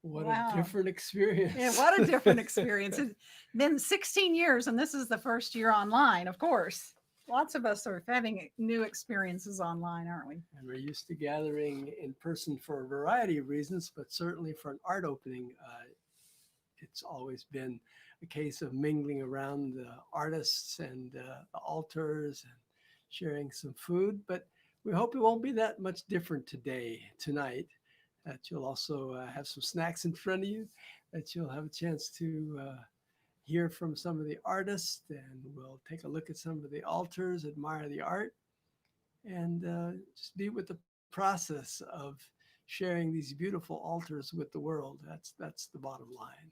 What a Wow. different Yeah, experience. what a different experience. It's been 16 years, and this is the first year online, of course. Lots of us are having new experiences online, aren't we? And we're used to gathering in person for a variety of reasons, but certainly for an art opening, it's always been a case of mingling around the artists and the altars and sharing some food. But we hope it won't be that much different tonight. That you'll also have some snacks in front of you, that you'll have a chance to hear from some of the artists, and we'll take a look at some of the altars, admire the art, and just be with the process of sharing these beautiful altars with the world. That's the bottom line.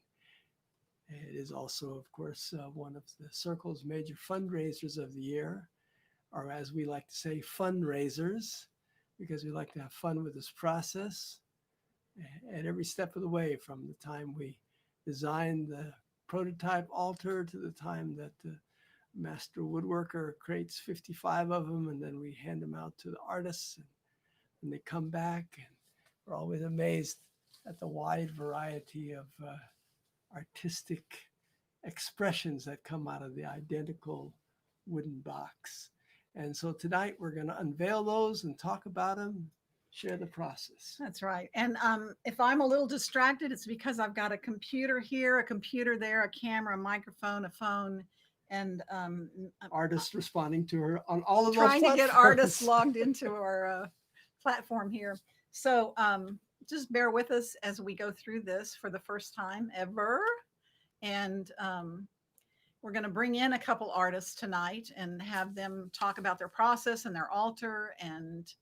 It is also, of course, one of the Circle's major fundraisers of the year, or as we like to say, fundraisers, because we like to have fun with this process at every step of the way, from the time we design the prototype altar to the time that the master woodworker creates 55 of them, and then we hand them out to the artists, and they come back, and we're always amazed at the wide variety of artistic expressions that come out of the identical wooden box. And so tonight we're going to unveil those and talk about them, share the process. That's right. And if I'm a little distracted, it's because I've got a computer here, a computer there, a camera, a microphone, a phone, and Artists responding to her on all of those trying to get artists platforms. logged into our platform here. So just bear with us as we go through this for the first time ever. And we're going to bring in a couple artists tonight and have them talk about their process and their altar and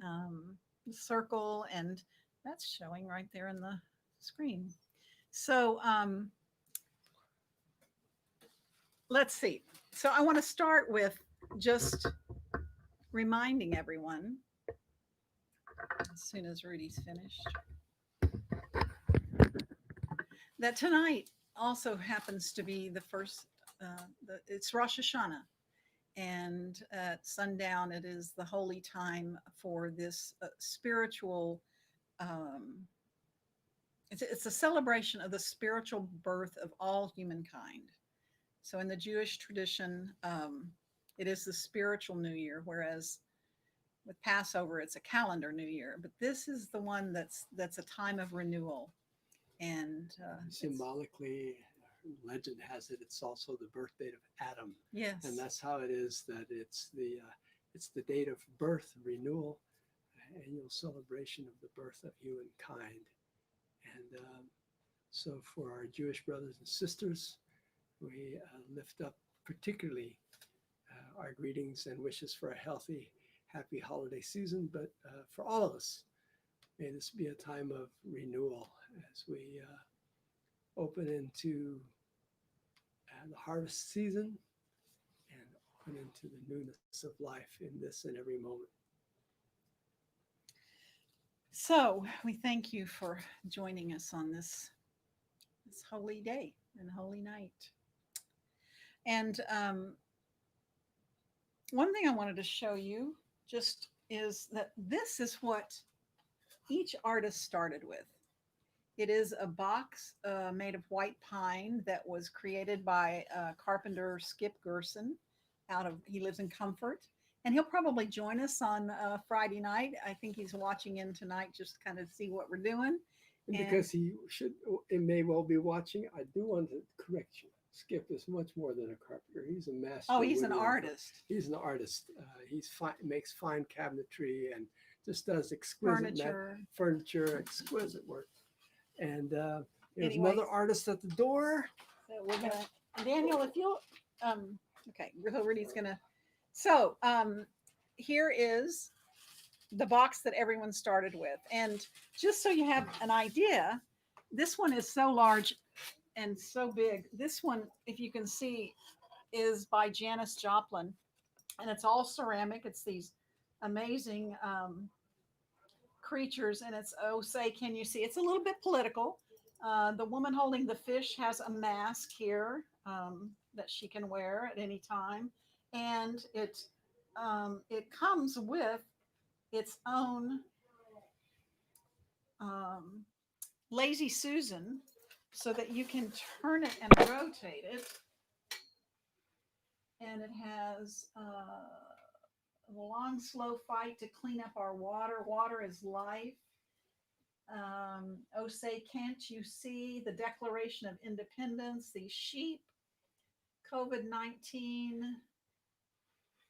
the circle. And that's showing right there in the screen. So let's see. So I want to start with just reminding everyone, as soon as Rudy's finished, that tonight also happens to be the first, it's Rosh Hashanah. And at sundown, it is the holy time for this spiritual, um, it's a celebration of the spiritual birth of all humankind. So in the Jewish tradition, it is the spiritual new year, whereas with Passover, it's a calendar new year. But this is the one that's a time of renewal, and Symbolically, legend has it, it's also the birth date of Adam, and yes, that's how it is that it's the date of birth, renewal, annual celebration of the birth of humankind. And so, for our Jewish brothers and sisters, we lift up particularly our greetings and wishes for a healthy, happy holiday season. But for all of us, may this be a time of renewal as we open into the harvest season and open into the newness of life in this and every moment. so we thank you for joining us on this holy day and holy night. And one thing I wanted to show you just is that this is what each artist started with. It is a box made of white pine that was created by carpenter Skip Gerson. He lives in Comfort, and he'll probably join us on Friday night. I think he's watching in tonight just to kind of see what we're doing. And And because he should, it may well be watching, I do want to correct you. Skip is much more than a carpenter. He's a master oh, he's an woodworker. artist. He's an artist. Makes fine cabinetry and just does exquisite Furniture. furniture, exquisite work. And there's Anyway, another artist at the door. so we're gonna Daniel, if you'll okay, Rudy's gonna so here is the box that everyone started with. And just so you have an idea, this one is so large and so big. This one, if you can see, is by Janice Joplin, and it's all ceramic. It's these amazing creatures, and it's oh, say, can you see? It's a little bit political. The woman holding the fish has a mask here that she can wear at any time, and it comes with its own um, Lazy Susan so that you can turn it and rotate it. And it has a long, slow fight to clean up our water. Water is life. Oh, say, can't you see the Declaration of Independence, the sheep, COVID-19,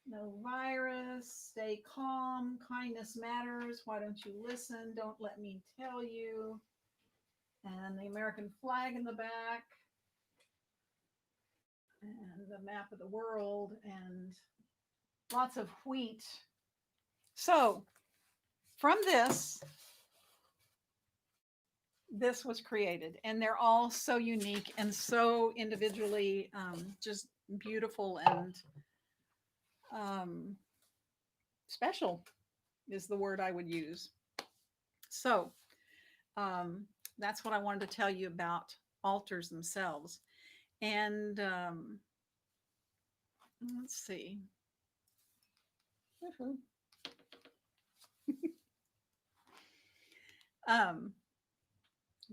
no virus, stay calm, kindness matters, why don't you listen, don't let me tell you, and the American flag in the back, and the map of the world, and lots of wheat. So from this was created, and they're all so unique and so individually just beautiful and special is the word I would use. So that's what I wanted to tell you about altars themselves. And let's see. I'm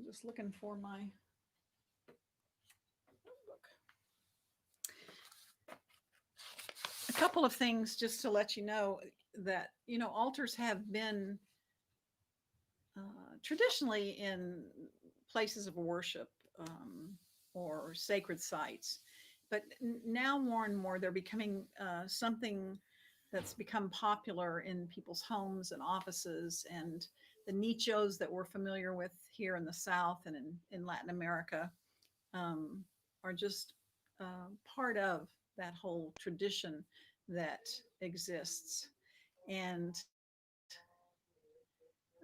just looking for my book. A couple of things just to let you know that, you know, altars have been traditionally in places of worship or sacred sites. But now more and more they're becoming something that's become popular in people's homes and offices. And the nichos that we're familiar with here in the South and in Latin America are just part of that whole tradition that exists. And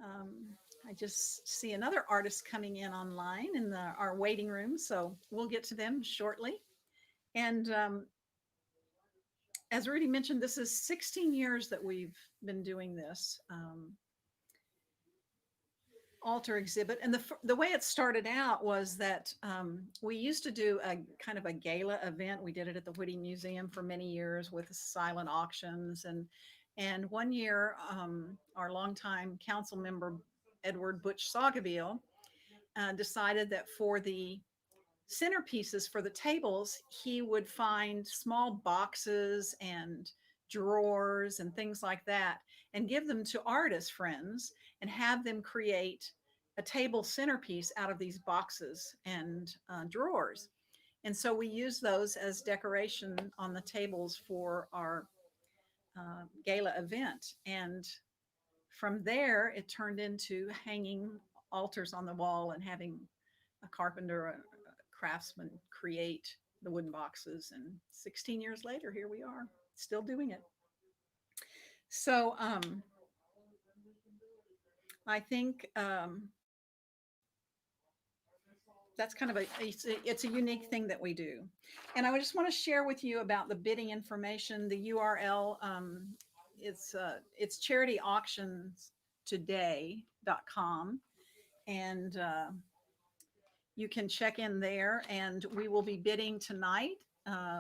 I just see another artist coming in online in our waiting room, so we'll get to them shortly. And as Rudy mentioned, this is 16 years that we've been doing this altar exhibit. And the way it started out was that we used to do a kind of a gala event. We did it at the Whitty Museum for many years with silent auctions. And one year, our longtime council member, Edward Butch Saugaville, decided that for the centerpieces for the tables, he would find small boxes and drawers and things like that and give them to artist friends and have them create a table centerpiece out of these boxes and drawers. And so we use those as decoration on the tables for our gala event. And from there, it turned into hanging altars on the wall and having a carpenter, a craftsman create the wooden boxes. And 16 years later, here we are, still doing it. So I think that's kind of it's a unique thing that we do. And I just want to share with you about the bidding information. The URL, it's charityauctionstoday.com. And you can check in there, and we will be bidding tonight,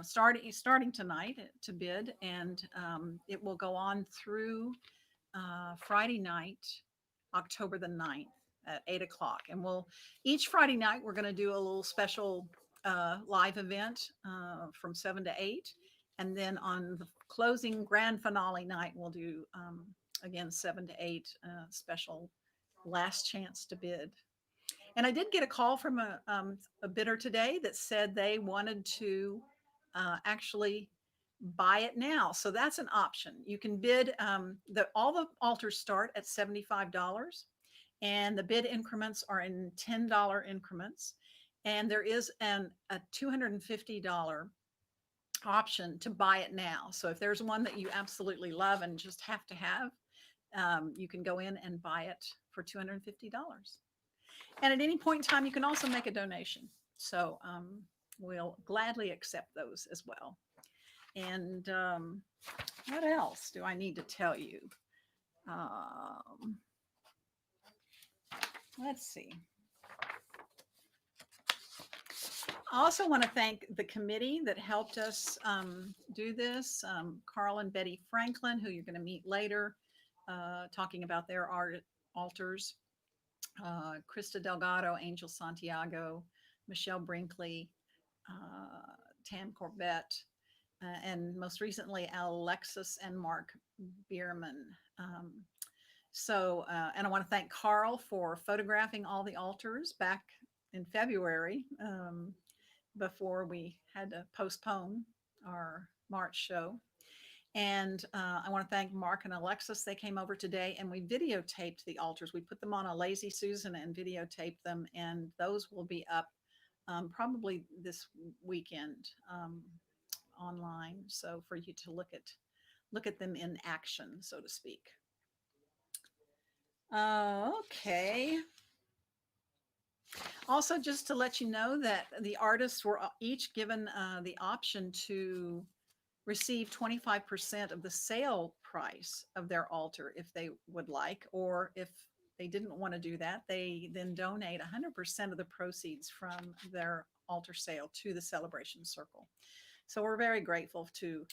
starting tonight to bid, and it will go on through Friday night, October the 9th at 8 o'clock. And each Friday night, we're going to do a little special live event from 7 to 8. And then on the closing grand finale night, we'll do, again, 7 to 8, special last chance to bid. And I did get a call from a bidder today that said they wanted to actually buy it now. So that's an option. You can bid. All the altars start at $75, and the bid increments are in $10 increments. And there is a $250 option to buy it now. So if there's one that you absolutely love and just have to have, you can go in and buy it for $250. And at any point in time, you can also make a donation. So we'll gladly accept those as well. And what else do I need to tell you? Let's see. I also want to thank the committee that helped us do this. Carl and Betty Franklin, who you're going to meet later, talking about their art altars. Krista Delgado, Angel Santiago, Michelle Brinkley, Tam Corbett, and most recently Alexis and Mark Bierman. And I want to thank Carl for photographing all the altars back in February, before we had to postpone our March show. And I want to thank Mark and Alexis. They came over today and we videotaped the altars. We put them on a Lazy Susan and videotaped them, and those will be up probably this weekend online. So for you to look at them in action, so to speak. Okay. Also, just to let you know that the artists were each given the option to receive 25% of the sale price of their altar if they would like, or if they didn't want to do that, they then donate 100% of the proceeds from their altar sale to the Celebration Circle. So we're very grateful to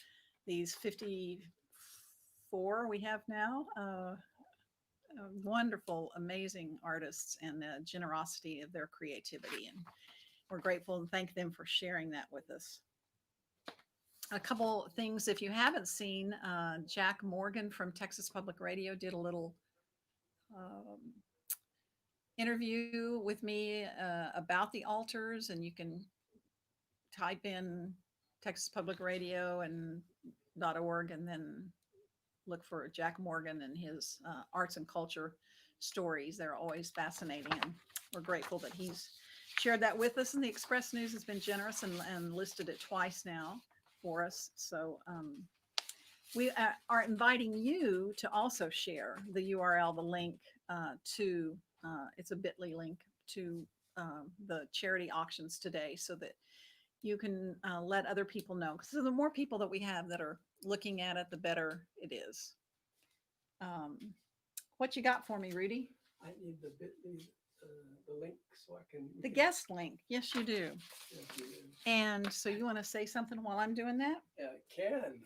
these 54 we have now, wonderful, amazing artists, and the generosity of their creativity. And we're grateful and thank them for sharing that with us. A couple things, if you haven't seen, Jack Morgan from Texas Public Radio did a little interview with me about the altars, and you can type in Texas Public Radio and .org and then look for Jack Morgan and his arts and culture stories. They're always fascinating, and we're grateful that he's shared that with us. And the Express News has been generous and listed it twice now for us. So we are inviting you to also share the URL, the link to, it's a bit.ly link to the charity auctions today, so that you can let other people know. So the more people that we have that are looking at it, the better it is. What you got for me, Rudy? I need the bit.ly, the link, so I can. The guest link. Yes, you do. Yes, you do. And so you want to say something while I'm doing that? Yeah, I can.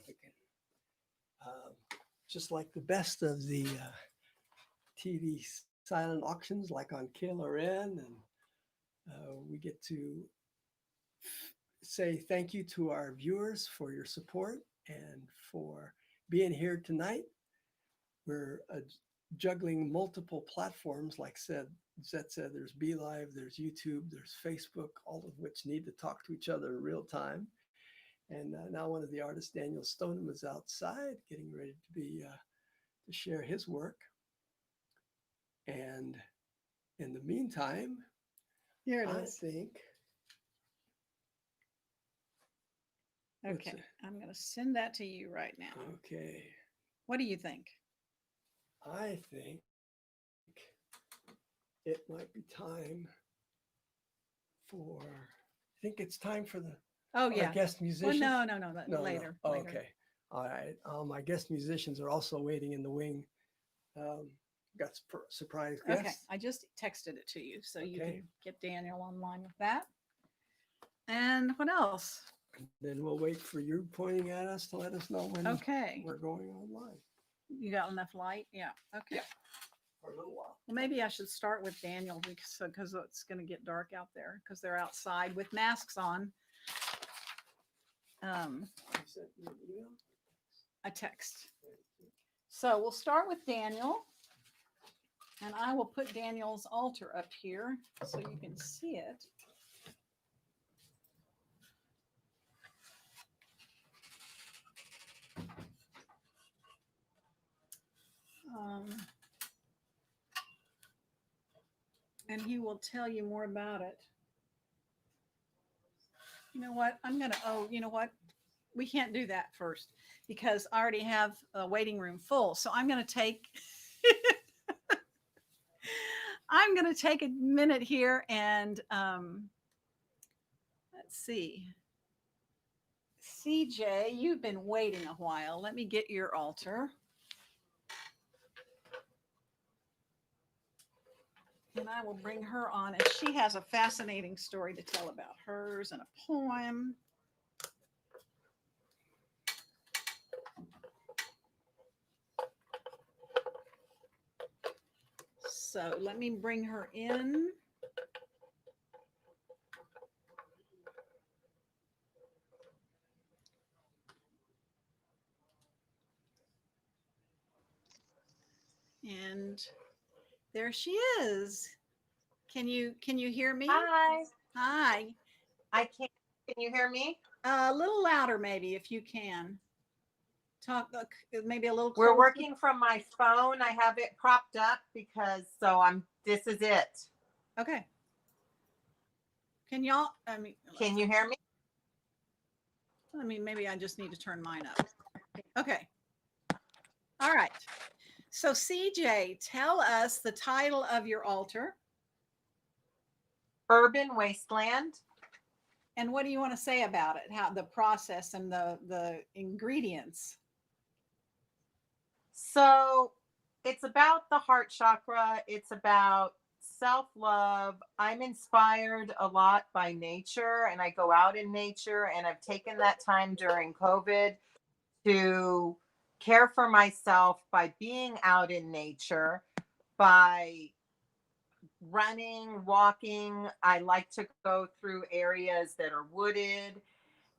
Just like the best of the TV silent auctions, like on KLRN, and we get to say thank you to our viewers for your support and for being here tonight. We're juggling multiple platforms, like Zet said, there's BeLive, there's YouTube, there's Facebook, all of which need to talk to each other in real time. And now one of the artists, Daniel Stoneham, is outside getting ready to be to share his work. And in the meantime, Here it I is. think. Okay, I'm going to send that to you right now. Okay. What do you think? I think it might be time for, I think it's time for the Oh, yeah. guest musicians. Well, no, later. Oh, later. okay. All right. My guest musicians are also waiting in the wing. Got surprise guests. Okay, I just texted it to you, so you Okay. can get Daniel online with that. And what else? Then we'll wait for you pointing at us to let us know when we're going online. You got enough light? Yeah. Okay. Yeah. For a little while. Well, maybe I should start with Daniel because it's going to get dark out there because they're outside with masks on. You sent me an email? A text. So we'll start with Daniel, and I will put Daniel's altar up here so you can see it. And he will tell you more about it. You know what? you know what? We can't do that first because I already have a waiting room full. So I'm going to take, I'm going to take a minute here and let's see. CJ, you've been waiting a while. Let me get your altar. And I will bring her on, and she has a fascinating story to tell about hers and a poem. So let me bring her in. And there she is. Can you hear me? Hi. Hi. I can't. Can you hear me? A little louder, maybe, if you can. Talk maybe a little closer. We're working from my phone. I have it propped up because this is it. Okay. Can y'all, Can you hear me? Maybe I just need to turn mine up. Okay. All right. So CJ, tell us the title of your altar. Urban Wasteland. And what do you want to say about it? How the process and the ingredients? So it's about the heart chakra. It's about self-love. I'm inspired a lot by nature, and I go out in nature, and I've taken that time during COVID to care for myself by being out in nature, by running, walking. I like to go through areas that are wooded.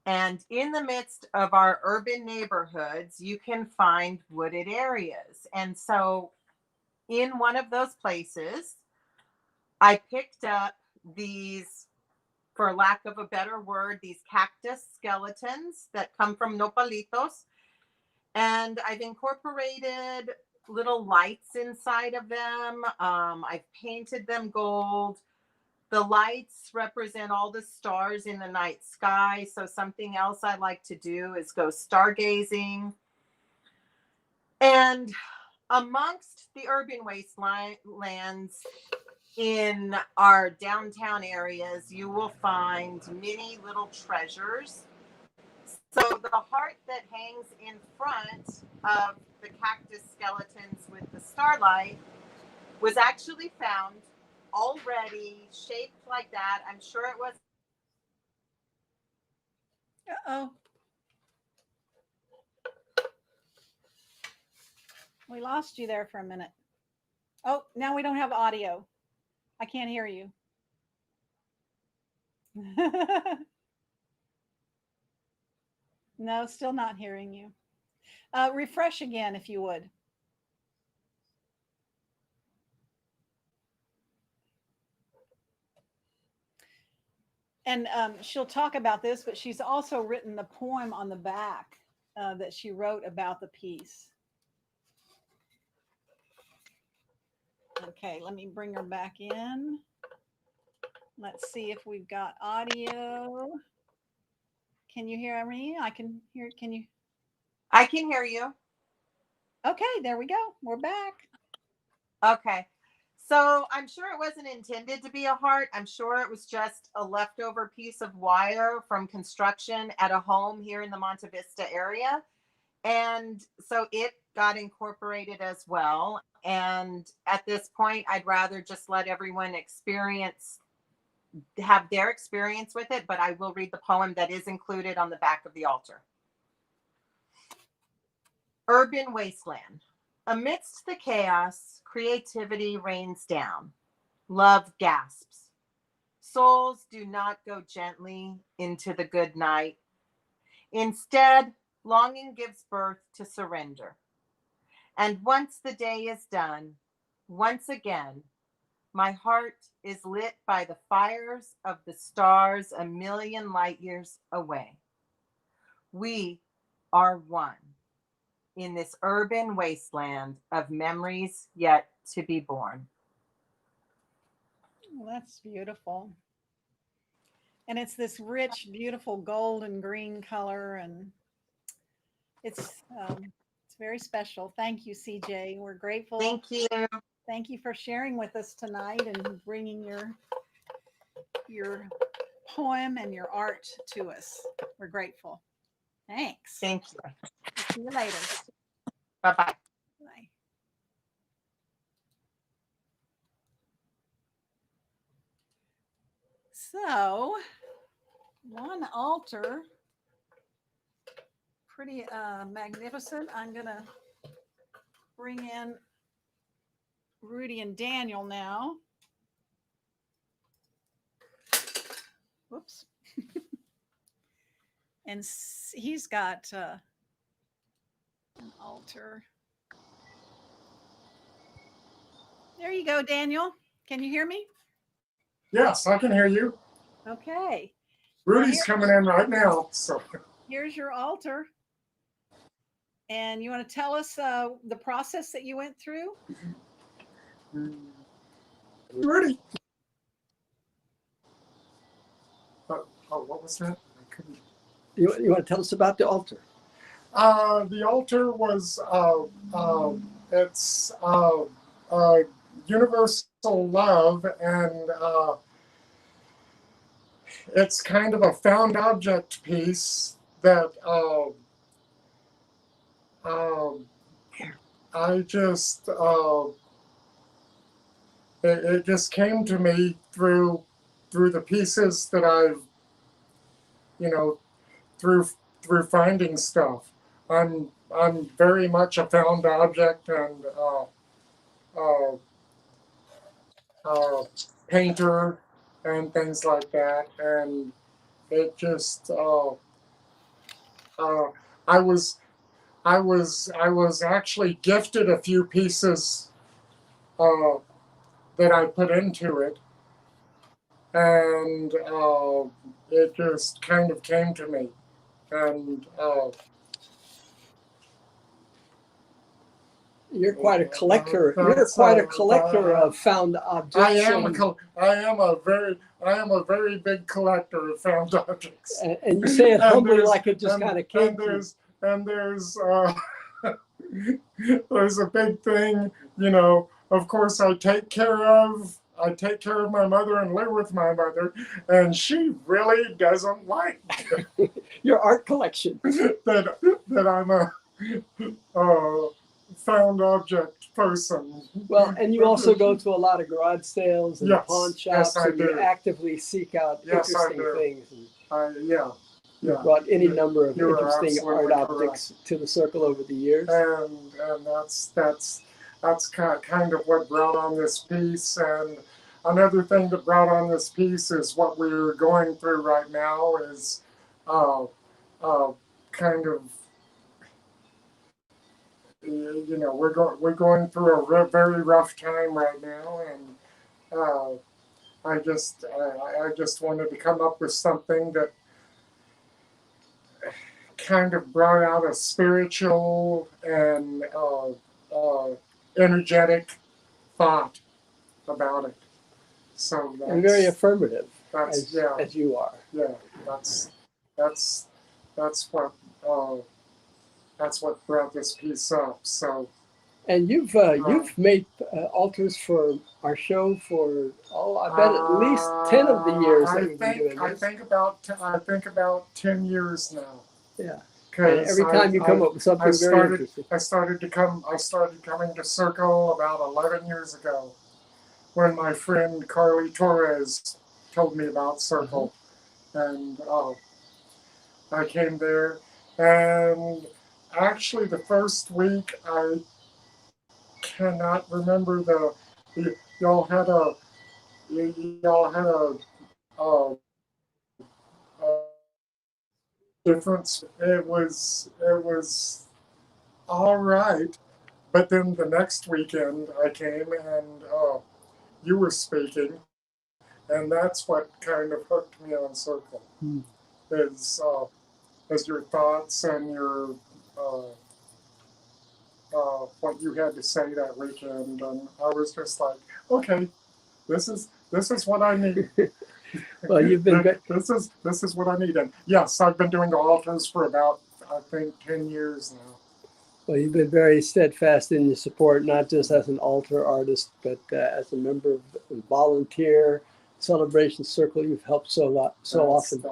And in the midst of our urban neighborhoods, you can find wooded areas. And so in one of those places, I picked up these, for lack of a better word, these cactus skeletons that come from nopalitos. And I've incorporated little lights inside of them. I've painted them gold. The lights represent all the stars in the night sky. So something else I like to do is go stargazing. And amongst the urban wastelands in our downtown areas, you will find many little treasures. So the heart that hangs in front of the cactus skeletons with the starlight was actually found already shaped like that. I'm sure it was. Uh-oh. We lost you there for a minute. Oh, now we don't have audio. I can't hear you. No, still not hearing you. Refresh again, if you would. And she'll talk about this, but she's also written the poem on the back that she wrote about the piece. Okay, let me bring her back in. Let's see if we've got audio. Can you hear me? I can hear. Can you? I can hear you. Okay, there we go. We're back. Okay. So I'm sure it wasn't intended to be a heart. I'm sure it was just a leftover piece of wire from construction at a home here in the Monte Vista area. And so it got incorporated as well. And at this point, I'd rather just let everyone have their experience with it, but I will read the poem that is included on the back of the altar. Urban Wasteland. Amidst the chaos, creativity rains down. Love gasps. Souls do not go gently into the good night. Instead, longing gives birth to surrender. And once the day is done, once again, my heart is lit by the fires of the stars a million light years away. We are one in this urban wasteland of memories yet to be born. Well, that's beautiful. And it's this rich, beautiful gold and green color, and it's very special. Thank you, CJ. We're grateful. Thank you. Thank you for sharing with us tonight and bringing your poem and your art to us. We're grateful. Thanks. Thank you. See you later. Bye-bye. Bye. So, one altar, pretty magnificent. I'm going to bring in Rudy and Daniel now. Whoops. And he's got an altar. There you go, Daniel. Can you hear me? Yes, I can hear you. Okay. Rudy's coming in right now. So here's your altar. And you want to tell us the process that you went through? Rudy. What was that? I couldn't. You want to tell us about the altar? The altar was it's universal love, and it's kind of a found object piece that I just it just came to me through the pieces that I've through finding stuff. I'm very much a found object and painter and things like that, and it just I was actually gifted a few pieces that I put into it, and it just kind of came to me, and you're quite a collector. You're quite a collector of found objects. I am a very big collector of found objects. And you say it humbly, like it just kind of came. And there's there's a big thing, Of course, I take care of my mother and live with my mother, and she really doesn't like your art collection. that I'm a found object person. Well, and you also go to a lot of garage sales and pawn shops, I and do. You actively seek out interesting things. Yeah. You've brought any number of You're interesting art absolutely objects to the circle over the years. And that's kind of what brought on this piece. And another thing that brought on this piece is what we're going through right now is kind of, we're going through a very rough time right now, and I just wanted to come up with something that kind of brought out a spiritual and energetic thought about it. So and very affirmative, as you are. Yeah, that's what brought this piece up. So. And you've made altars for our show for I bet at least 10 of the years that we've been doing this. I think about 10 years now. Yeah. And every time you come up with something very interesting. I started coming to Circle about 11 years ago, when my friend Carly Torres told me about Circle, and I came there, and actually the first week I cannot remember y'all had a difference. It was all right, but then the next weekend I came and you were speaking, and that's what kind of hooked me on Circle. Is your thoughts and your what you had to say that weekend, and I was just like, okay, this is what I need. Well, you've been this is what I need. And yes, I've been doing the altars for about, I think, 10 years now. Well, you've been very steadfast in your support, not just as an altar artist, but as a member of the volunteer celebration circle. You've helped so often,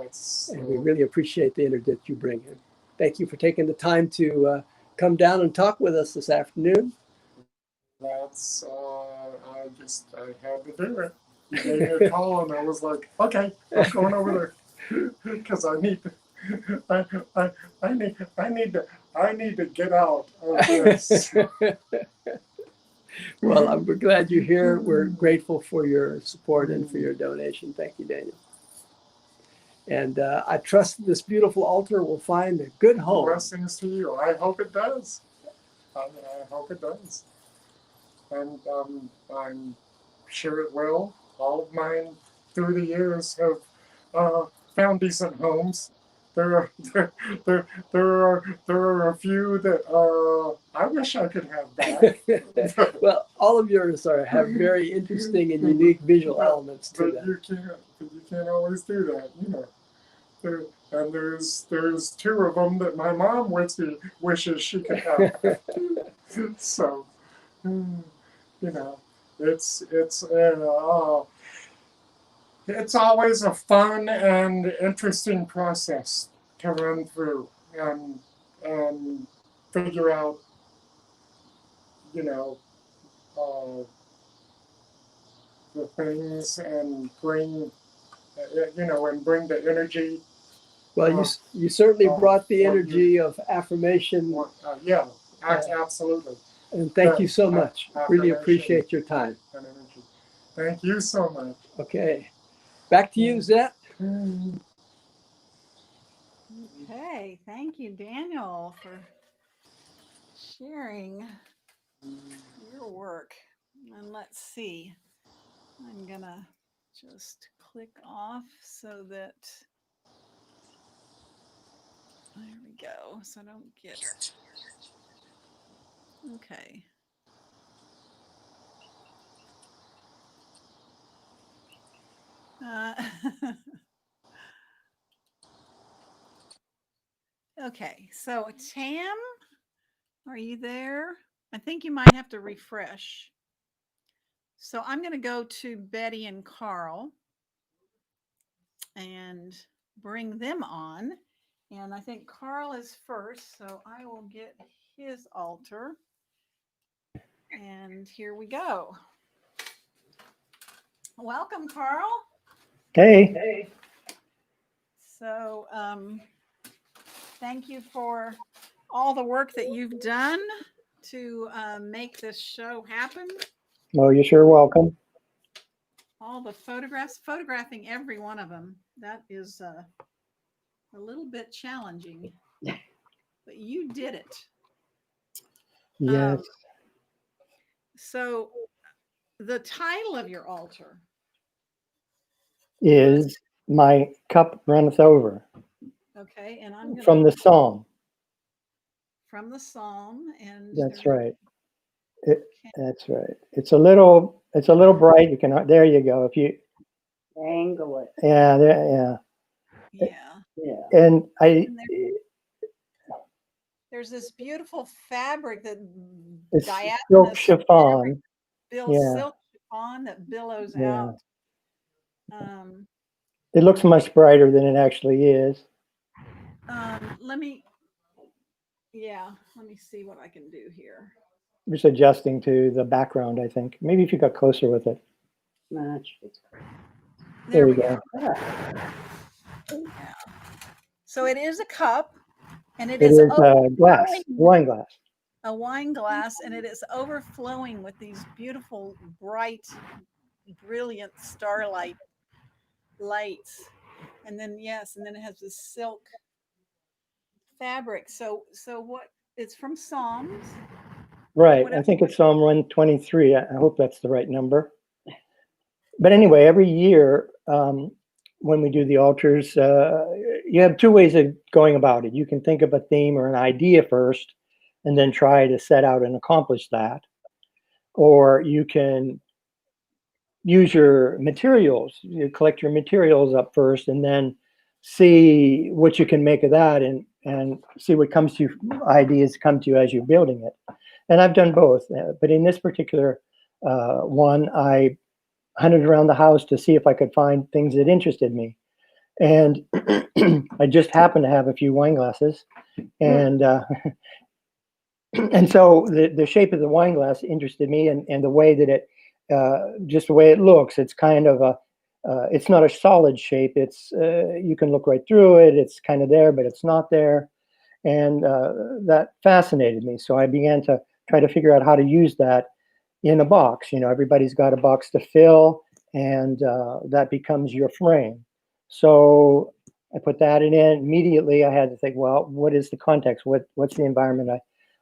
and we really appreciate the energy that you bring in. Thank you for taking the time to come down and talk with us this afternoon. That's I had to do it. You gave me a call, and I was like, okay, I'm going over there because I need to get out of this. Well, we're glad you're here. We're grateful for your support and for your donation. Thank you, Daniel. And I trust that this beautiful altar will find a good home. Blessings to you. I hope it does. I hope it does. And I'm sure it will. All of mine through the years have found decent homes. There are a few that I wish I could have back. Well, all of yours have very interesting and unique visual elements to But them. you can't always do that, you know. And there's two of them that my mom wishes she could have. So, you know, it's always a fun and interesting process to run through and figure out, you know, the things and bring, bring the energy. Well, you certainly brought the energy of affirmation. Yeah, absolutely. And thank you so much. Really appreciate your time. And energy. Thank you so much. Okay. Back to you, Zet. Okay, thank you, Daniel, for sharing your work. And let's see, I'm gonna just click off so that, there we go, so I don't get, okay. Okay, so Tam, are you there? I think you might have to refresh. So I'm going to go to Betty and Carl and bring them on. And I think Carl is first, so I will get his altar. And here we go. Welcome, Carl. Hey. So thank you for all the work that you've done to make this show happen. Well, you're sure welcome. All the photographs, photographing every one of them. That is a little bit challenging, but you did it. Yes. So the title of your altar is My Cup Runneth Over. Okay, and I'm gonna, from the Psalm. From the Psalm, and that's right. That's right. It's a little bright. You can, there you go. If you angle it. Yeah. And there's this beautiful fabric that it's silk chiffon. Silk chiffon that billows out. It looks much brighter than it actually is. Let me see what I can do here. Just adjusting to the background, I think. Maybe if you got closer with it. Match. There we go. So it is a cup, and it is a glass, wine glass. A wine glass, and it is overflowing with these beautiful, bright, brilliant starlight lights. And then it has this silk fabric. So what? It's from Psalms. Right. I think it's Psalm 123. I hope that's the right number. But anyway, every year when we do the altars, you have two ways of going about it. You can think of a theme or an idea first, and then try to set out and accomplish that. Or you can use your materials. You collect your materials up first, and then see what you can make of that, and see what comes to you, ideas come to you as you're building it. And I've done both. But in this particular one, I hunted around the house to see if I could find things that interested me. And I just happened to have a few wine glasses. And and so the shape of the wine glass interested me, and the way that it, just the way it looks, it's kind of it's not a solid shape. It's, you can look right through it. It's kind of there, but it's not there. And that fascinated me. So I began to try to figure out how to use that in a box. Everybody's got a box to fill, and that becomes your frame. So I put that in. Immediately, I had to think, well, what is the context? What's the environment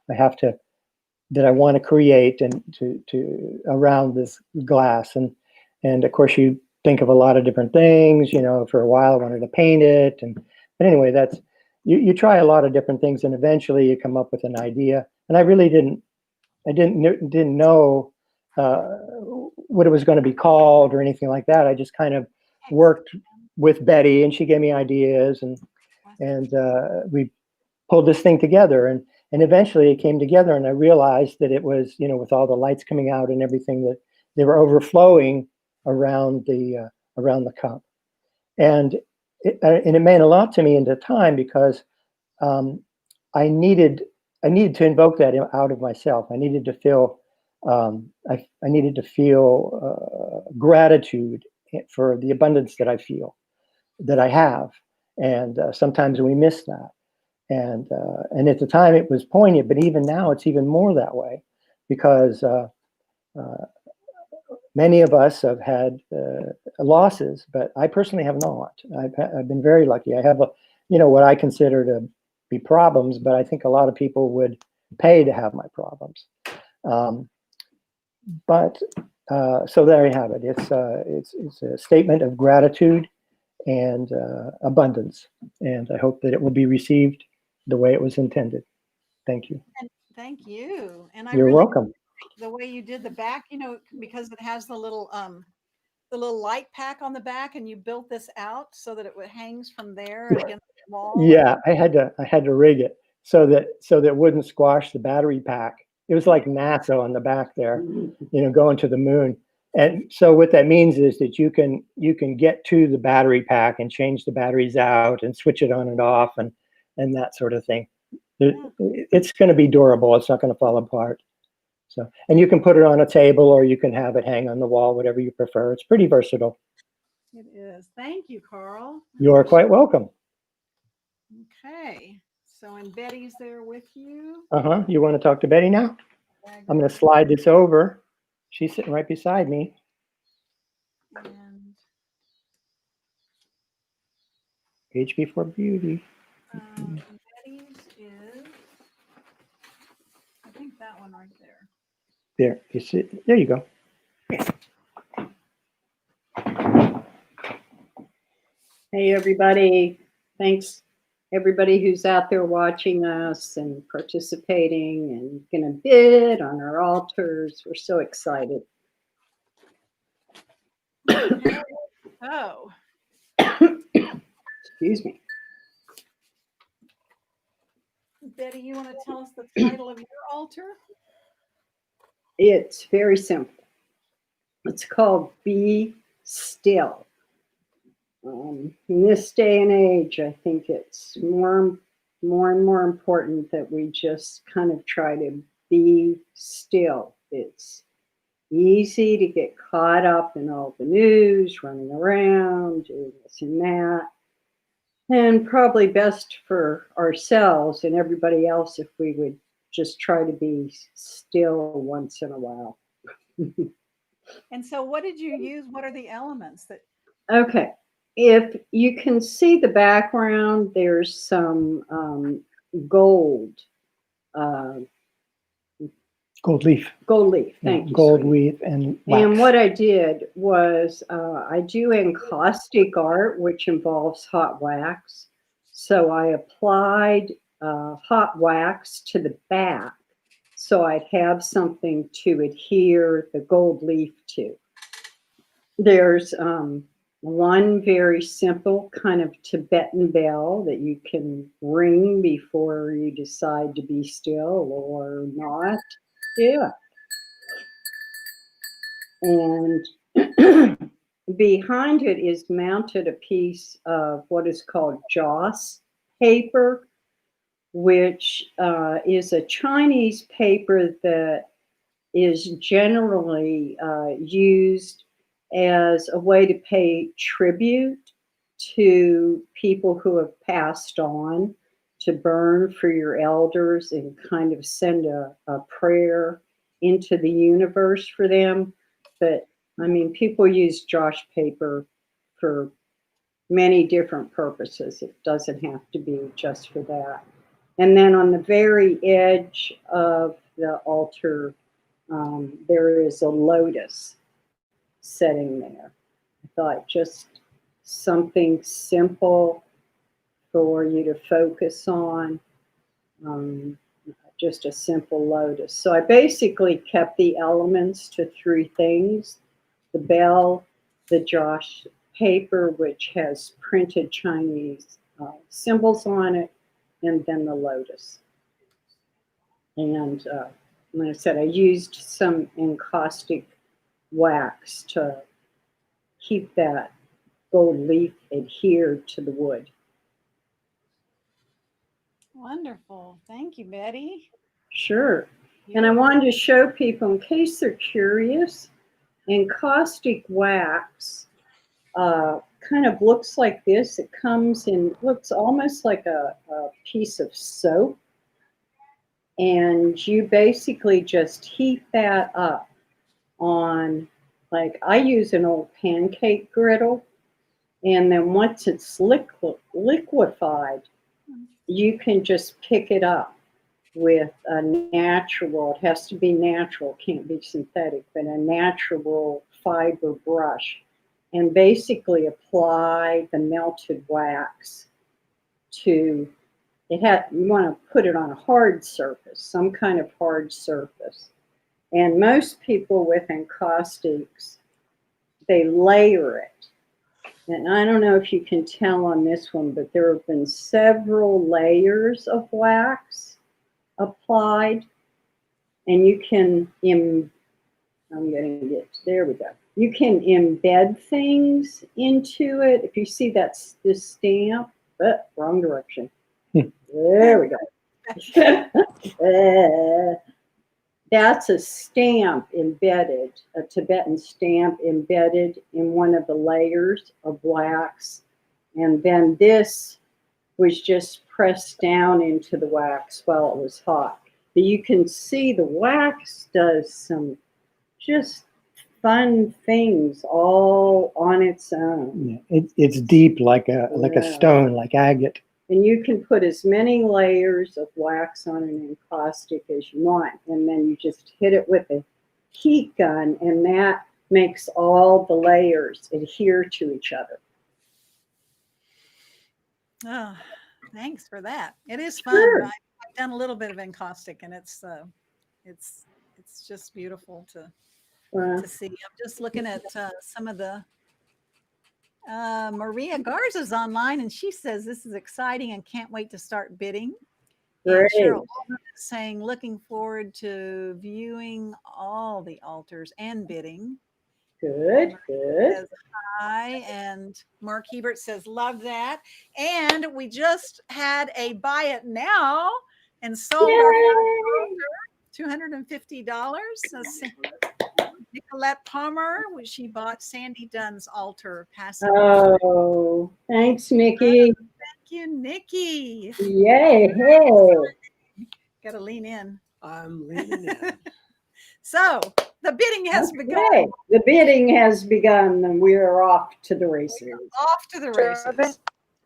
that I want to create and to around this glass? And of course, you think of a lot of different things. For a while, I wanted to paint it, but anyway, that's you try a lot of different things, and eventually you come up with an idea. And I really didn't know what it was going to be called or anything like that. I just kind of worked with Betty, and she gave me ideas, and we pulled this thing together, and eventually it came together, and I realized that it was, with all the lights coming out and everything, that they were overflowing around the cup, and it meant a lot to me in the time, because I needed to invoke that out of myself. I needed to feel I needed to feel gratitude for the abundance that I feel, that I have, and sometimes we miss that. And at the time it was poignant, but even now it's even more that way, because many of us have had losses, but I personally have not. I've been very lucky. I have what I consider to be problems, but I think a lot of people would pay to have my problems. So there you have it. It's a statement of gratitude and abundance, and I hope that it will be received the way it was intended. Thank you. And thank you. And I You're really welcome. like the way you did the back, because it has the little light pack on the back, and you built this out so that it hangs from there against the wall. Yeah, I had to rig it so that it wouldn't squash the battery pack. It was like NASA on the back there, going to the moon. And so what that means is that you can get to the battery pack and change the batteries out and switch it on and off and that sort of thing. It's going to be durable. It's not going to fall apart. So, and you can put it on a table, or you can have it hang on the wall, whatever you prefer. It's pretty versatile. It is. Thank you, Carl. You're quite welcome. Okay. So, and Betty's there with you. You want to talk to Betty now? I'm going to slide this over. She's sitting right beside me. And Age before beauty. Betty's is, I think that one right there. There, you see, there you go. Hey, everybody. Thanks, everybody who's out there watching us and participating and going to bid on our altars. We're so excited. Oh. Excuse me. Betty, you want to tell us the title of your altar? It's very simple. It's called Be Still. In this day and age, I think it's more and more important that we just kind of try to be still. It's easy to get caught up in all the news, running around, doing this and that. And probably best for ourselves and everybody else if we would just try to be still once in a while. And so what did you use? What are the elements that? Okay. If you can see the background, there's some gold. Gold leaf. Gold leaf, thank you. Gold sweetie. leaf and wax. And what I did was I do encaustic art, which involves hot wax. So I applied hot wax to the back so I'd have something to adhere the gold leaf to. There's one very simple kind of Tibetan bell that you can ring before you decide to be still or not. Yeah. And behind it is mounted a piece of what is called joss paper, which is a Chinese paper that is generally used as a way to pay tribute to people who have passed on, to burn for your elders and kind of send a prayer into the universe for them. But I mean, people use Josh paper for many different purposes. It doesn't have to be just for that. And then on the very edge of the altar, there is a lotus sitting there. I thought just something simple for you to focus on, just a simple lotus. So I basically kept the elements to 3 things: the bell, the Josh paper, which has printed Chinese symbols on it, and then the lotus. And like I said, I used some encaustic wax to keep that gold leaf adhered to the wood. Wonderful. Thank you, Betty. Sure. And I wanted to show people, in case they're curious, encaustic wax kind of looks like this. It comes in, looks almost like a piece of soap. And you basically just heat that up on, like I use an old pancake griddle. And then once it's liquefied, you can just pick it up with a natural, it has to be natural, can't be synthetic, but a natural fiber brush, and basically apply the melted wax to, you want to put it on a hard surface, some kind of hard surface. And most people with encaustics, they layer it. And I don't know if you can tell on this one, but there have been several layers of wax applied. And you can, I'm going to get, there we go. You can embed things into it. If you see that's this stamp, wrong direction. There we go. That's a stamp embedded, a Tibetan stamp embedded in one of the layers of wax. And then this was just pressed down into the wax while it was hot. But you can see the wax does some just fun things all on its own. Yeah, it's deep like a stone, like agate. And you can put as many layers of wax on an encaustic as you want. And then you just hit it with a heat gun, and that makes all the layers adhere to each other. Oh, thanks for that. It is fun. Sure. I've done a little bit of encaustic, and it's just beautiful to see. I'm just looking at some of the Maria Garza's online, and she says this is exciting and can't wait to start bidding. Great. And Cheryl Alden is saying looking forward to viewing all the altars and bidding. Good. Says hi, and Mark Hebert says love that. And we just had a buy it now and sold our $250. Nicolette Palmer, she bought Sandy Dunn's altar. Oh, thanks, Nikki. Thank you, Nikki. Yay. Hey. Got to lean in. I'm leaning in. So the bidding has begun. The bidding has begun, and we are off to the races. Off to the races.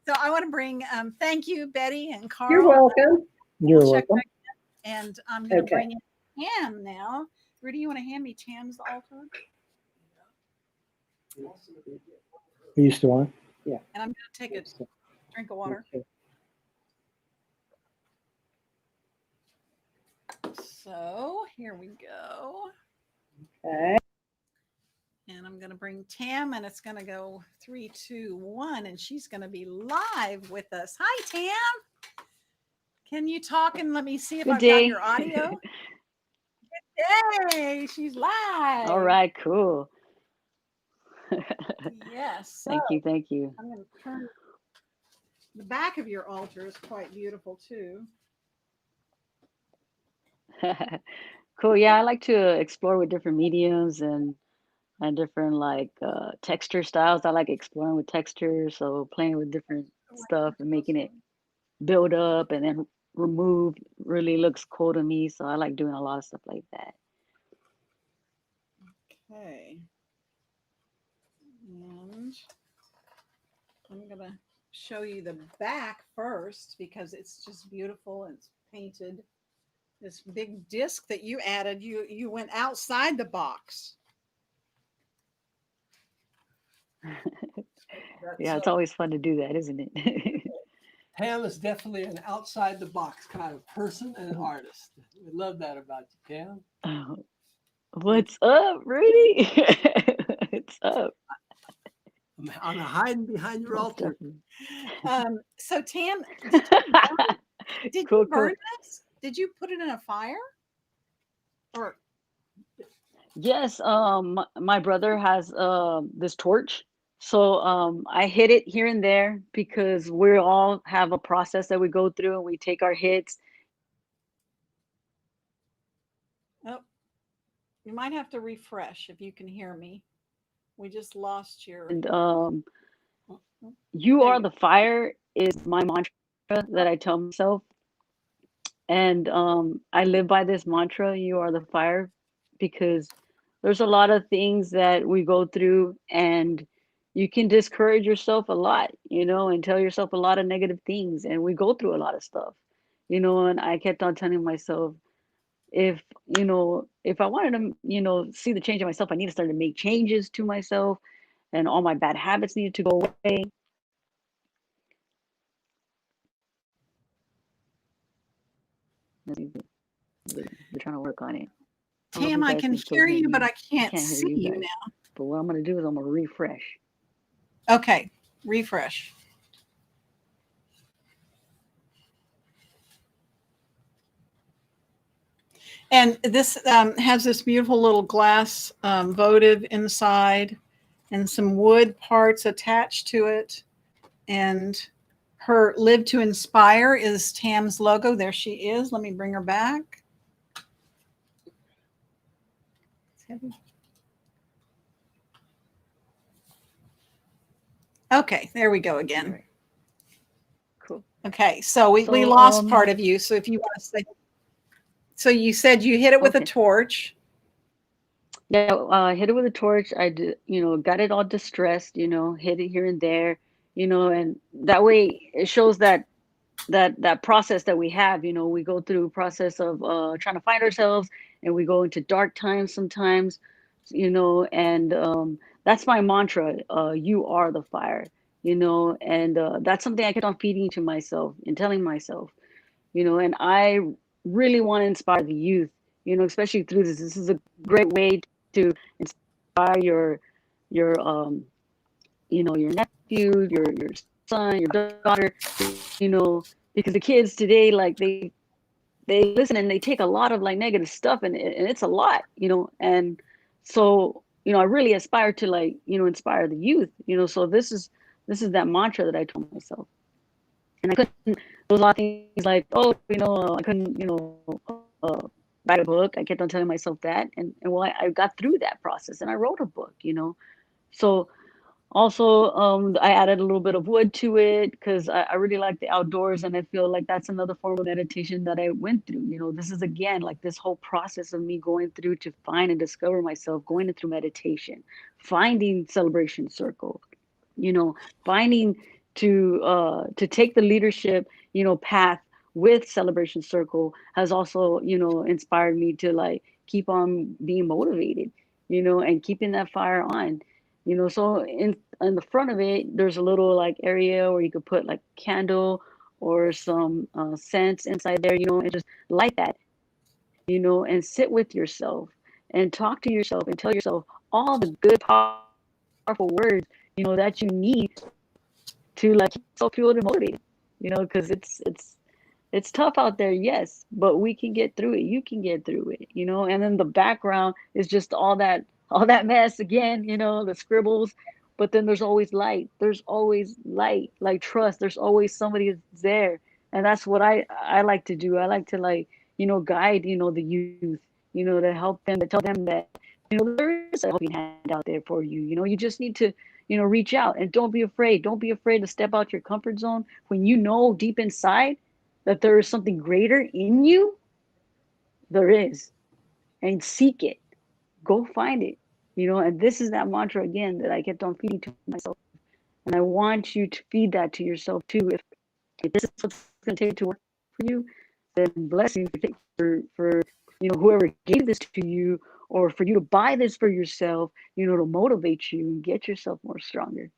So I want to bring, thank you, Betty and Carl. You're welcome. You're welcome. And I'm going to bring in Tam now. Rudy, you want to hand me Tam's altar? Are you still on? Yeah. And I'm going to take a drink of water. Okay. So here we go. Okay. And I'm going to bring Tam, and it's going to go 3, 2, 1, and she's going to be live with us. Hi, Tam. Can you talk and let me see if I've got your audio? Hey, she's live. All right, cool. Yes. Thank you. I'm going to turn. The back of your altar is quite beautiful too. Cool. Yeah, I like to explore with different mediums and different texture styles. I like exploring with texture, so playing with different stuff and making it build up and then remove really looks cool to me. So I like doing a lot of stuff like that. Okay. And I'm going to show you the back first because it's just beautiful. It's painted. This big disc that you added, you went outside the box. Yeah, it's always fun to do that, isn't it? Pam is definitely an outside the box kind of person and artist. We love that about you, Pam. Oh, what's up, Rudy? What's up? I'm hiding behind your Most altar. definitely. So Tam, did Cool, you burn cool. this? Did you put it in a fire? Or Yes, my brother has this torch. So I hit it here and there because we all have a process that we go through and we take our hits. oh, you might have to refresh if you can hear me. We just lost your. And Oh, you there are you the fire is my mantra that I tell myself. And I live by this mantra, you are the fire, because there's a lot of things that we go through and you can discourage yourself a lot, and tell yourself a lot of negative things. And we go through a lot of stuff, and I kept on telling myself, if, if I wanted to, see the change in myself, I need to start to make changes to myself and all my bad habits needed to go away. They're trying to work on it. I don't know if Tam, you I guys can can still hear hear you, but me. I I can't can't hear see you you guys. now. But what I'm going to do is I'm going to refresh. Okay, refresh. And this has this beautiful little glass votive inside and some wood parts attached to it. And her Live to Inspire is Tam's logo. There she is. Let me bring her back. Okay, there we go again. All right. Cool. Okay, so we So, lost part of you. So if you want to say, so you said you hit it with a okay. torch. Yeah, hit it with a torch. I did, got it all distressed, hit it here and there, and that way it shows that process that we have, we go through a process of trying to find ourselves, and we go into dark times sometimes, and that's my mantra. You are the fire, and that's something I kept on feeding to myself and telling myself, and I really want to inspire the youth, especially through this. This is a great way to inspire your your nephew, your son, your daughter, because the kids today, like they listen and they take a lot of like negative stuff, and it's a lot, and so I really aspire to like inspire the youth, so this is that mantra that I told myself. And I couldn't, there was a lot of things like, oh, I couldn't, write a book. I kept on telling myself that. And well, I got through that process and I wrote a book, So also, I added a little bit of wood to it because I really like the outdoors. And I feel like that's another form of meditation that I went through. This is again, like this whole process of me going through to find and discover myself, going through meditation, finding Celebration Circle, finding to take the leadership path with Celebration Circle has also inspired me to like keep on being motivated, and keeping that fire on, so in the front of it there's a little like area where you could put like candle or some scents inside there, and just light that, and sit with yourself and talk to yourself and tell yourself all the good powerful words that you need to like keep yourself fueled and motivated, because it's tough out there, yes, but we can get through it. You can get through it, and then the background is just all that mess again, the scribbles, but then there's always light. There's always light, like trust. There's always somebody that's there, and that's what I like to do. I like to like guide the youth, to help them, to tell them that there is a helping hand out there for you. You just need to reach out, and don't be afraid. Don't be afraid to step out your comfort zone when you know deep inside that there is something greater in you. There is, and seek it. Go find it. you know, and this is that mantra again that I kept on feeding to myself. And I want you to feed that to yourself too. If this is what's going to take to work for you, then bless you for you know, whoever gave this to you, or for you to buy this for yourself, you know, to motivate you and get yourself more stronger.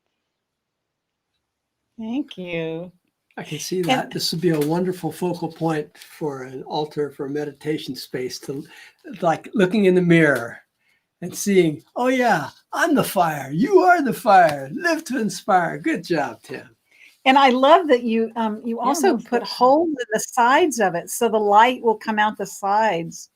Thank you. I can see that. This would be a wonderful focal point for an altar, for a meditation space, to like looking in the mirror and seeing, oh yeah, I'm the fire. You are the fire. Live to inspire. Good job, Tim. And I love that you also most put definitely. holes in the sides of it, so the light will come out the sides.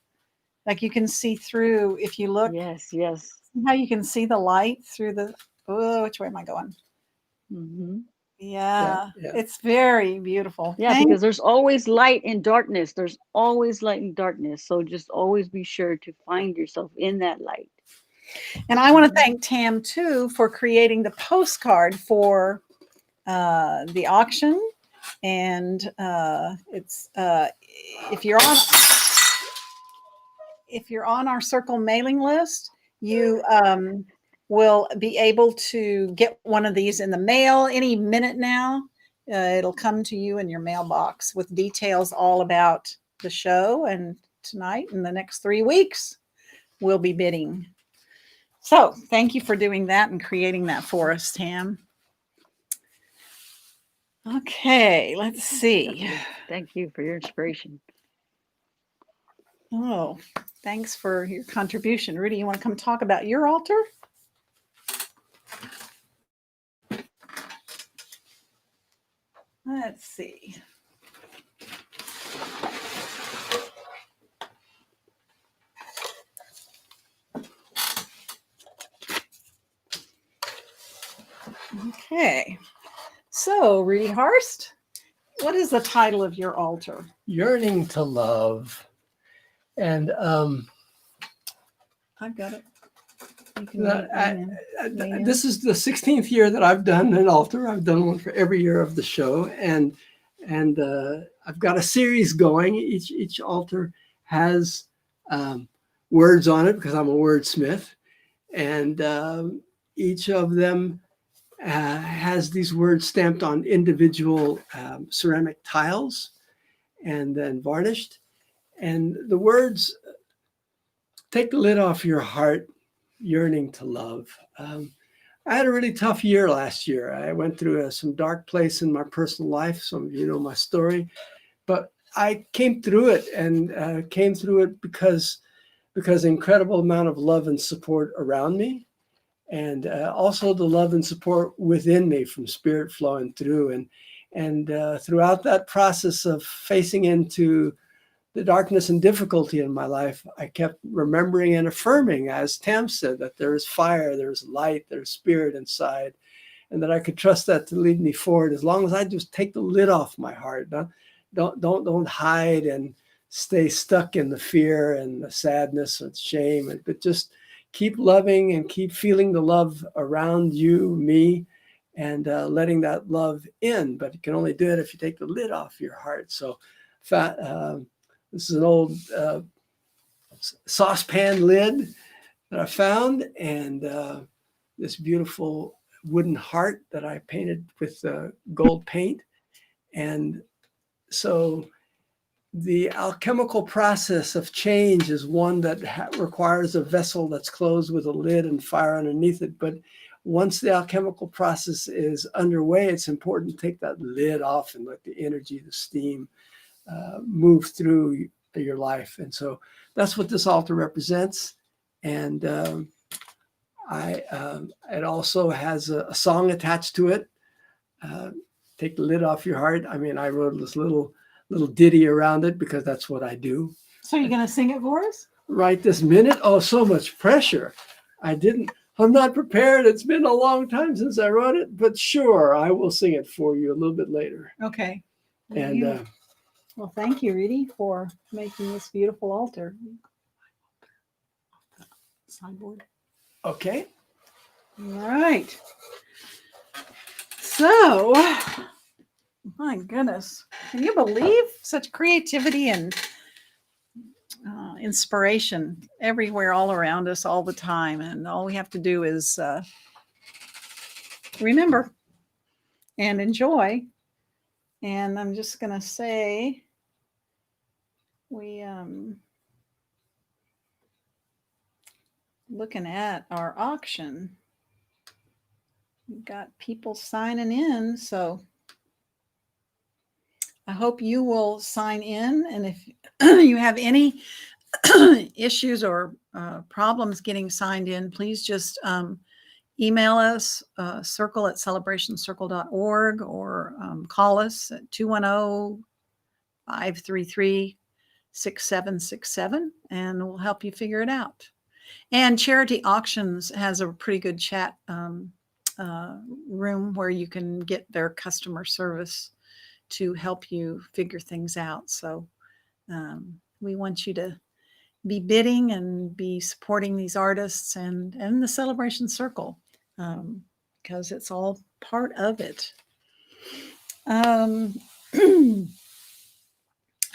Like you can see through if you look. Yes, yes. See how you can see the light through the, oh, which way am I going? Mm-hmm. Yeah, Yeah. it's very beautiful. Yeah, because there's always light in darkness. There's always light in darkness. So just always be sure to find yourself in that light. And I want to thank Tam too for creating the postcard for the auction. And it's if you're on our circle mailing list, you will be able to get one of these in the mail any minute now. It'll come to you in your mailbox with details all about the show, and tonight and the next 3 weeks we'll be bidding. So thank you for doing that and creating that for us, Tam. Okay, let's see. Thank you for your inspiration. Oh, thanks for your contribution. Rudy, you want to come talk about your altar? Let's see. Okay. So, Rudy Harst, what is the title of your altar? Yearning to love. And I've got it. You can this is the 16th year that I've done an altar. I've done one for every year of the show, and I've got a series going. Each altar has words on it because I'm a wordsmith, and each of them has these words stamped on individual ceramic tiles and then varnished. And the words: take the lid off your heart, yearning to love. I had a really tough year last year. I went through some dark place in my personal life. Some of you know my story, but I came through it, and came through it because incredible amount of love and support around me, and also the love and support within me from Spirit flowing through. And throughout that process of facing into the darkness and difficulty in my life, I kept remembering and affirming, as Tam said, that there is fire, there's light, there's spirit inside, and that I could trust that to lead me forward as long as I just take the lid off my heart. Don't hide and stay stuck in the fear and the sadness and shame, but just keep loving and keep feeling the love around you, me, and letting that love in. But you can only do it if you take the lid off your heart. So this is an old saucepan lid that I found, and this beautiful wooden heart that I painted with gold paint. And so the alchemical process of change is one that requires a vessel that's closed with a lid and fire underneath it. But once the alchemical process is underway, it's important to take that lid off and let the energy, the steam, move through your life. And so that's what this altar represents. And it also has a song attached to it. Take the lid off your heart. I mean, I wrote this little ditty around it because that's what I do. So you're going to sing it for us? Right this minute? Oh, so much pressure. I'm not prepared. It's been a long time since I wrote it, but sure, I will sing it for you a little bit later. Okay. And well, thank you, Rudy, for making this beautiful altar. Sideboard. okay. All right. So, my goodness, can you believe such creativity and inspiration everywhere, all around us, all the time. And all we have to do is remember and enjoy. And I'm just going to say, we looking at our auction, we've got people signing in, so I hope you will sign in. And if you have any issues or problems getting signed in, please just email us, circle@celebrationcircle.org, or call us at 210-533-6767, and we'll help you figure it out. And Charity Auctions has a pretty good chat room where you can get their customer service to help you figure things out. So we want you to be bidding and be supporting these artists and the Celebration Circle, because it's all part of it. I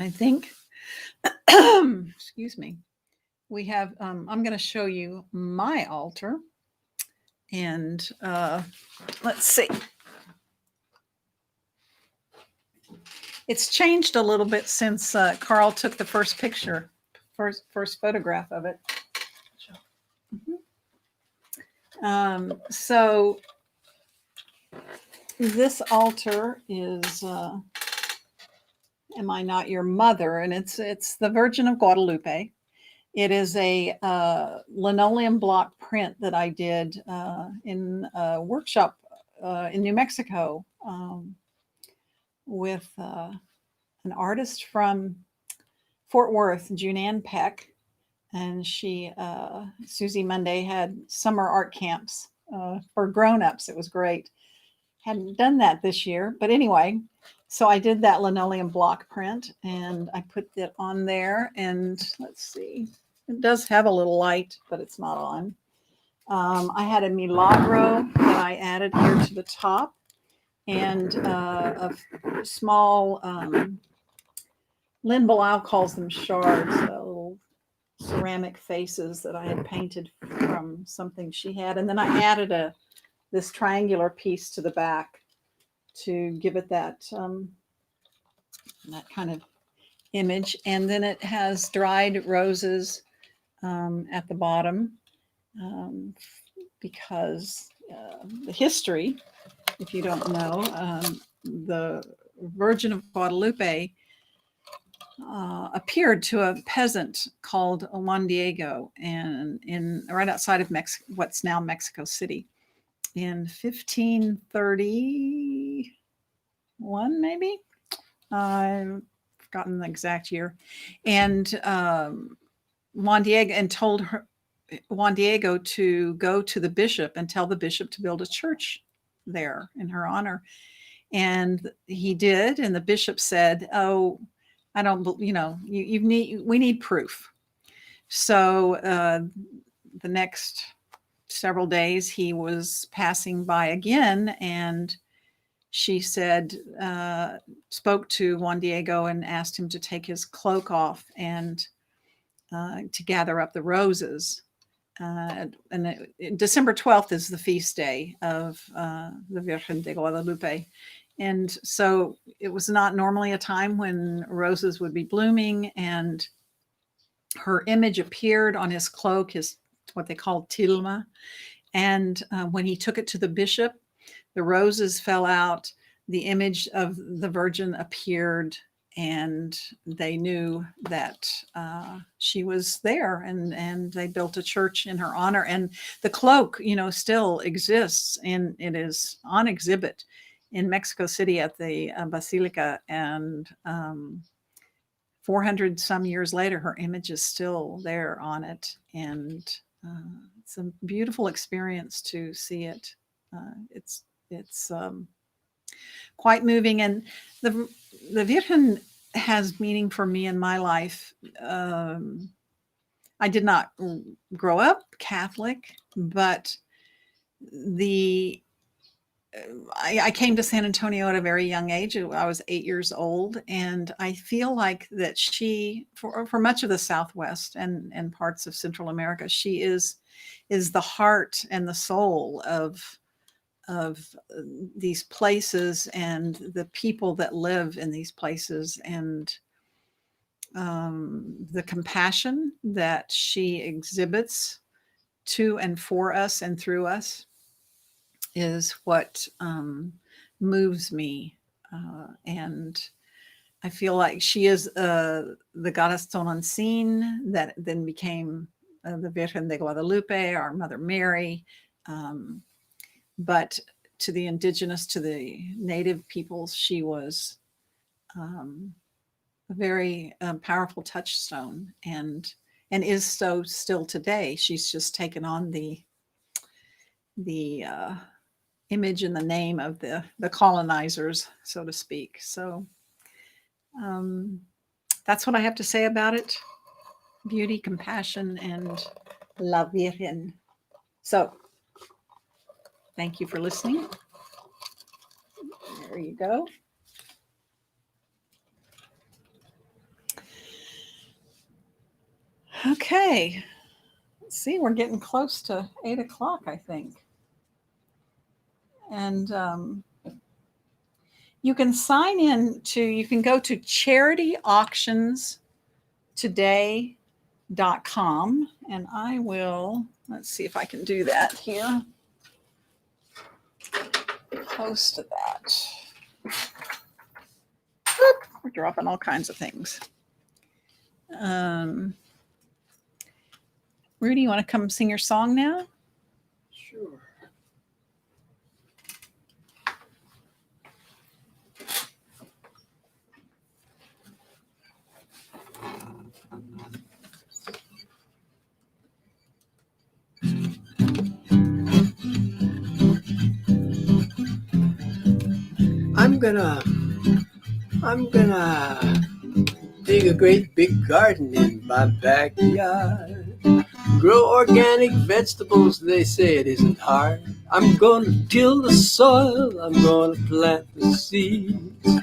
think, excuse me, we have, I'm going to show you my altar, and let's see. It's changed a little bit since Carl took the first picture, first photograph of it. So this altar is Am I Not Your Mother? And it's the Virgin of Guadalupe. It is a linoleum block print that I did in a workshop in New Mexico with an artist from Fort Worth, Junann Peck. And she, Susie Monday, had summer art camps for grown-ups. It was great. Hadn't done that this year. But anyway, so I did that linoleum block print, and I put that on there. And let's see. It does have a little light, but it's not on. I had a Milagro that I added here to the top, and a small, Lynn Bilal calls them shards, little ceramic faces that I had painted from something she had. And then I added this triangular piece to the back to give it that kind of image. And then it has dried roses at the bottom, because the history, if you don't know, the Virgin of Guadalupe appeared to a peasant called Juan Diego, and right outside of what's now Mexico City, in 1531, maybe. I've forgotten the exact year. And Juan Diego to go to the bishop and tell the bishop to build a church there in her honor. And he did. And the bishop said, "Oh, I don't, we need proof." So the next several days he was passing by again, and she said, spoke to Juan Diego and asked him to take his cloak off and to gather up the roses. December 12th is the feast day of the Virgin de Guadalupe. And so it was not normally a time when roses would be blooming, and her image appeared on his cloak, what they called tilma. And when he took it to the bishop, the roses fell out, the image of the Virgin appeared, and they knew that she was there, and they built a church in her honor. And the cloak, still exists, and it is on exhibit in Mexico City at the Basilica, and 400 some years later, her image is still there on it. And it's a beautiful experience to see it. It's quite moving. And the Virgin has meaning for me in my life. I did not grow up Catholic, but the I came to San Antonio at a very young age. I was 8 years old, and I feel like that she, for much of the Southwest and parts of Central America, she is the heart and the soul of these places and the people that live in these places, and the compassion that she exhibits to and for us and through us is what moves me. And I feel like she is the goddess Son Unseen that then became the Virgin de Guadalupe, our Mother Mary. But to the indigenous, to the native peoples, she was a very powerful touchstone, and is so still today. She's just taken on the image and the name of the colonizers, so to speak. So that's what I have to say about it. Beauty, compassion, and La Virgen. So thank you for listening. There you go. Okay. Let's see, we're getting close to 8 o'clock, I think. And you can sign in to, you can go to charityauctionstoday.com, and I will, let's see if I can do that here. Close to that. Oop, we're dropping all kinds of things. Rudy, you want to come sing your song now? Sure. I'm gonna dig a great big garden in my backyard. Grow organic vegetables, they say it isn't hard. I'm gonna till the soil, I'm gonna plant the seeds.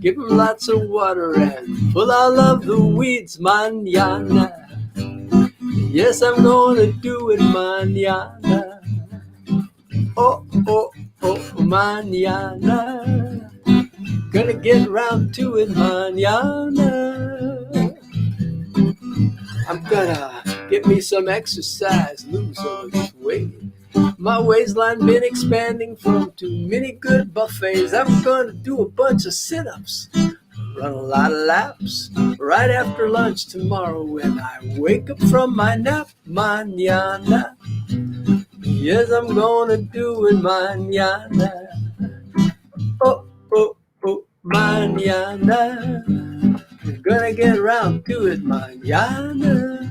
Give them lots of water and pull out of the weeds mañana. Yes, I'm gonna do it mañana. Oh, oh, oh, mañana. Gonna get around to it mañana. I'm gonna get me some exercise, lose all this weight. My waistline been expanding from too many good buffets. I'm gonna do a bunch of sit-ups, run a lot of laps, right after lunch tomorrow when I wake up from my nap mañana. Yes, I'm gonna do it mañana. Oh, oh, oh, mañana. I'm gonna get around to it mañana.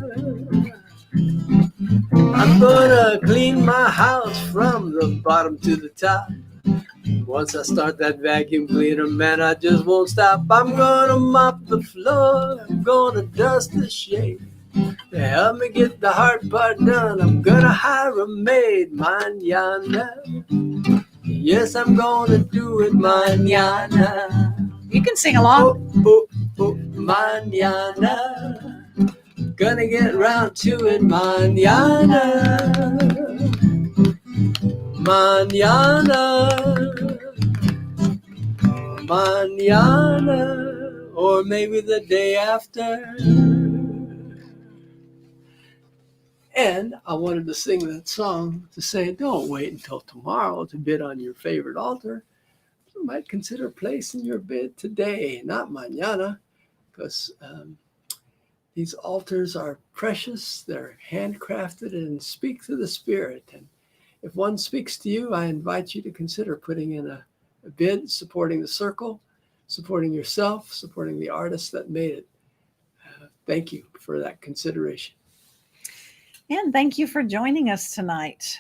I'm gonna clean my house from the bottom to the top. Once I start that vacuum cleaner, man, I just won't stop. I'm gonna mop the floor, I'm gonna dust the shade. To help me get the hard part done, I'm gonna hire a maid mañana. Yes, I'm gonna do it mañana. You can sing along. Oh, oh, oh, mañana. Gonna get round to it mañana. Mañana. Mañana. Or maybe the day after. And I wanted to sing that song to say, don't wait until tomorrow to bid on your favorite altar. You might consider placing your bid today, not mañana, because these altars are precious, they're handcrafted and speak to the spirit. And if one speaks to you, I invite you to consider putting in a bid, supporting the circle, supporting yourself, supporting the artist that made it. Thank you for that consideration. And thank you for joining us tonight.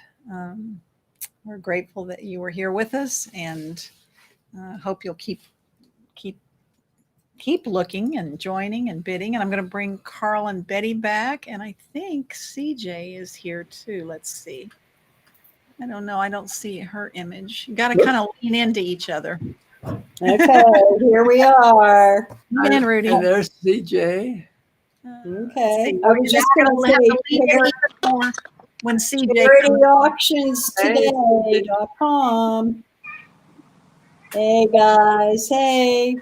We're grateful that you were here with us, and hope you'll keep looking and joining and bidding. And I'm going to bring Carl and Betty back, and I think CJ is here too. Let's see. I don't know. I don't see her image. You got to kind of lean into each other. Okay, here we are. And Rudy. And there's CJ. Okay. I was just going to say, when CJ charity comes. auctions today.com. Hey guys, hey.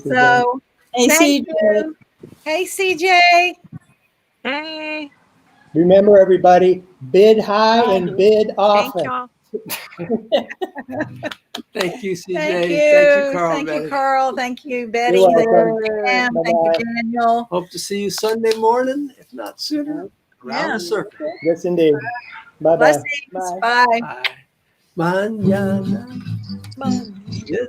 So Hey thank CJ. you. Hey CJ. Hey, Remember, everybody, bid high and bid thank often. y'all. Thank you, CJ. Thank you. Thank you, Carl. Thank you, Betty. Carl. Thank you, Betty. You're Thank you, welcome. Pam. Thank Bye-bye. you, Daniel. Hope to see you Sunday morning, if not sooner, around Yeah. the circle. Yes, indeed. Bye-bye. Blessings. Bye. Bye. Bye. Mañana. Bye.